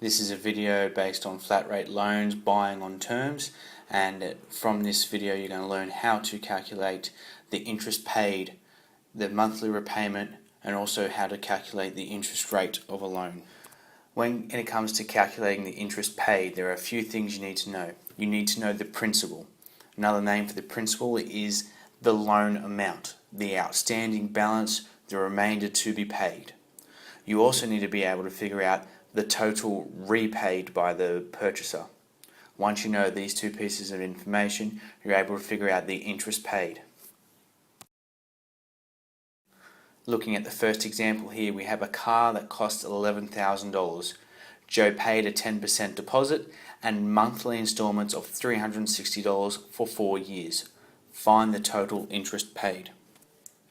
This is a video based on flat rate loans, buying on terms, and from this video you're going to learn how to calculate the interest paid, the monthly repayment, and also how to calculate the interest rate of a loan. When it comes to calculating the interest paid, there are a few things you need to know. You need to know the principal. Another name for the principal is the loan amount, the outstanding balance, the remainder to be paid. You also need to be able to figure out the total repaid by the purchaser. Once you know these two pieces of information, you're able to figure out the interest paid. Looking at the first example here, we have a car that costs $11,000. Joe paid a 10% deposit and monthly installments of $360 for 4 years. Find the total interest paid.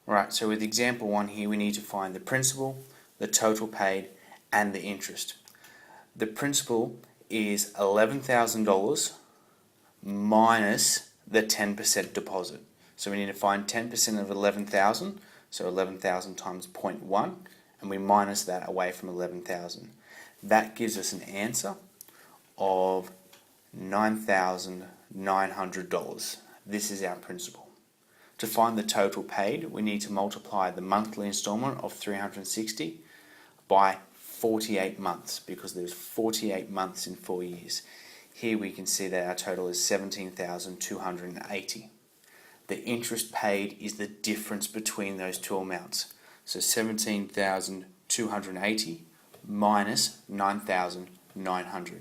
Right, so with example 1 here, we need to find the principal, the total paid, and the interest. The principal is $11,000 minus the 10% deposit. So we need to find 10% of 11,000, so 11,000 times 0.1, and we minus that away from 11,000. That gives us an answer of $9,900. This is our principal. To find the total paid, we need to multiply the monthly installment of $360 by 48 months, because there's 48 months in 4 years. Here we can see that our total is $17,280. The interest paid is the difference between those two amounts. So $17,280 minus $9,900,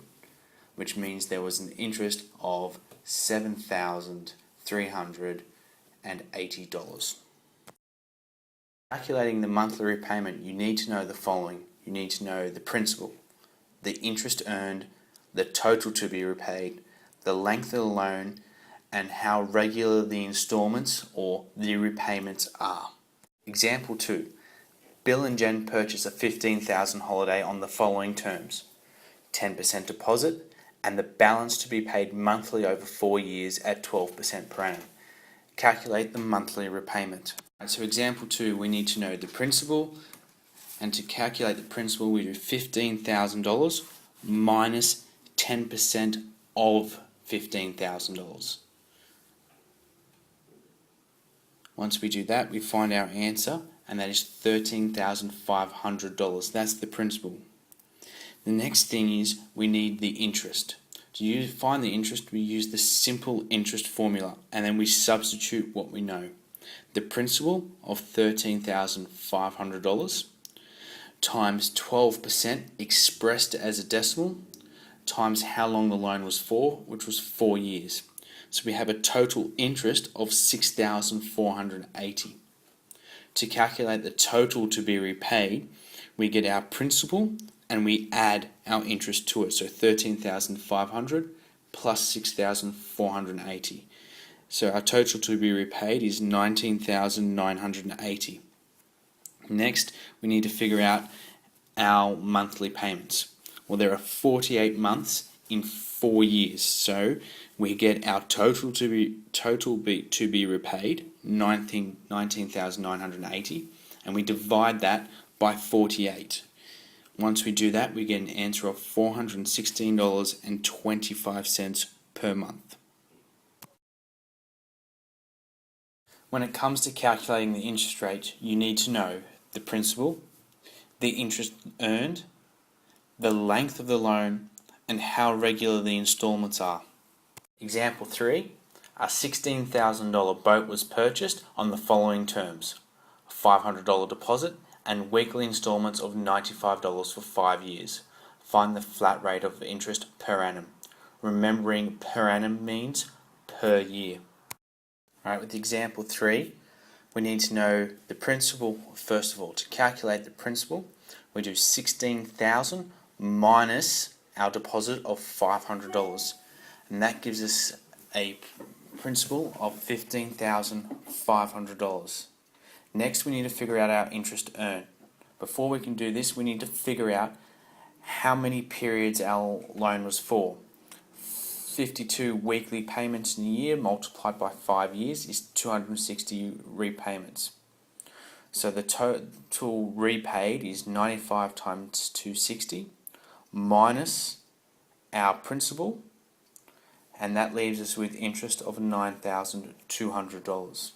which means there was an interest of $7,380. Calculating the monthly repayment, you need to know the following. You need to know the principal, the interest earned, the total to be repaid, the length of the loan, and how regular the installments or the repayments are. Example 2. Bill and Jen purchase a $15,000 holiday on the following terms: 10% deposit and the balance to be paid monthly over 4 years at 12% per annum. Calculate the monthly repayment. So example 2, we need to know the principal, and to calculate the principal we do $15,000 minus 10% of $15,000. Once we do that, we find our answer, and that is $13,500. That's the principal. The next thing is we need the interest. To find the interest, we use the simple interest formula, and then we substitute what we know. The principal of $13,500 times 12% expressed as a decimal times how long the loan was for, which was 4 years. So we have a total interest of $6,480. To calculate the total to be repaid, we get our principal and we add our interest to it. So $13,500 plus $6,480. So our total to be repaid is $19,980. Next, we need to figure out our monthly payments. Well, there are 48 months in 4 years, so we get our total to be repaid, $19,980, and we divide that by 48. Once we do that, we get an answer of $416.25 per month. When it comes to calculating the interest rate, you need to know the principal, the interest earned, the length of the loan, and how regular the installments are. Example 3, a $16,000 boat was purchased on the following terms: a $500 deposit and weekly installments of $95 for 5 years. Find the flat rate of interest per annum. Remembering per annum means per year. Alright, with example 3, we need to know the principal. First of all, to calculate the principal, we do $16,000 minus our deposit of $500, and that gives us a principal of $15,500. Next, we need to figure out our interest earned. Before we can do this, we need to figure out how many periods our loan was for. 52 weekly payments in a year multiplied by 5 years is 260 repayments. So the total repaid is 95 times 260 minus our principal, and that leaves us with interest of $9,200.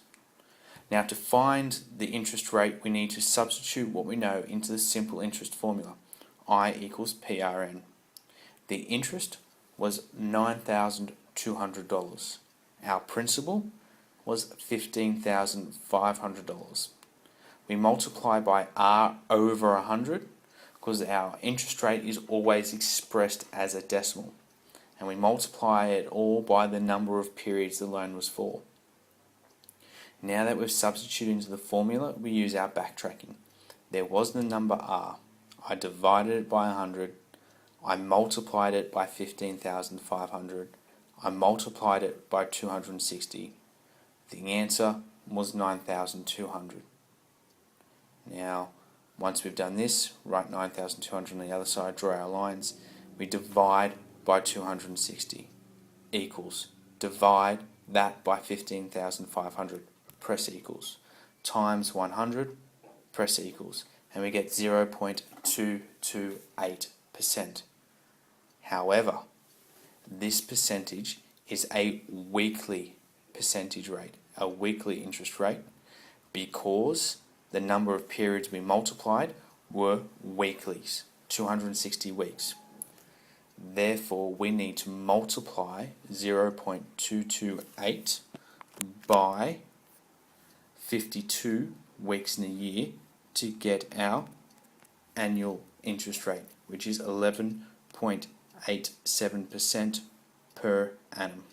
Now, to find the interest rate, we need to substitute what we know into the simple interest formula, I equals PRN. The interest was $9,200. Our principal was $15,500. We multiply by R over 100 because our interest rate is always expressed as a decimal. And we multiply it all by the number of periods the loan was for. Now that we've substituted into the formula, we use our backtracking. There was the number R. I divided it by 100. I multiplied it by 15,500. I multiplied it by 260. The answer was 9,200. Now, once we've done this, write 9,200 on the other side, draw our lines. We divide by 260 equals, divide that by 15,500, press equals, times 100, press equals, and we get 0.228%. However, this percentage is a weekly percentage rate, a weekly interest rate, because the number of periods we multiplied were weeklies, 260 weeks. Therefore, we need to multiply 0.228 by 52 weeks in a year to get our annual interest rate, which is 11.87% per annum.